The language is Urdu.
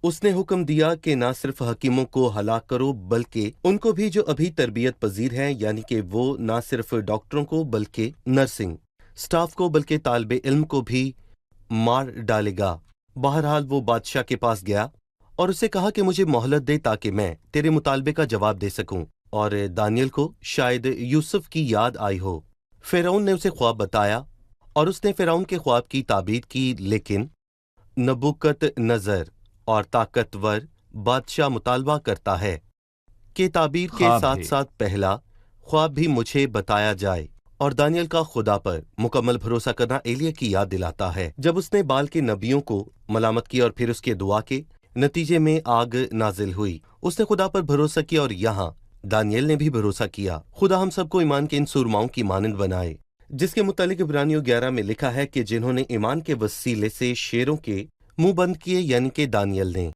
اس نے حکم دیا کہ نہ صرف حکیموں کو ہلاک کرو بلکہ ان کو بھی جو ابھی تربیت پذیر ہیں، یعنی کہ وہ نہ صرف ڈاکٹروں کو بلکہ نرسنگ سٹاف کو بلکہ طالب علم کو بھی مار ڈالے گا۔ بہرحال وہ بادشاہ کے پاس گیا اور اسے کہا کہ مجھے مہلت دے تاکہ میں تیرے مطالبے کا جواب دے سکوں، اور دانیل کو شاید یوسف کی یاد آئی ہو۔ فرعون نے اسے خواب بتایا اور اس نے فرعون کے خواب کی تعبیر کی، لیکن نبوکت نظر اور طاقتور بادشاہ مطالبہ کرتا ہے کہ تعبیر کے خواب ساتھ بھی ساتھ پہلا خواب بھی مجھے بتایا جائے، اور دانیل کا خدا پر مکمل بھروسہ کرنا ایلیا کی یاد دلاتا ہے جب اس نے بال کے نبیوں کو ملامت کیا اور پھر اس کے دعا کے نتیجے میں آگ نازل ہوئی۔ اس نے خدا پر بھروسہ کیا اور یہاں دانیل نے بھی بھروسہ کیا۔ خدا ہم سب کو ایمان کے ان سورماؤں کی مانند بنائے جس کے متعلق عبرانیوں 11 میں لکھا ہے کہ جنہوں نے ایمان کے وسیلے سے شیروں کے منہ بند کیے، یعنی کہ دانیل نے۔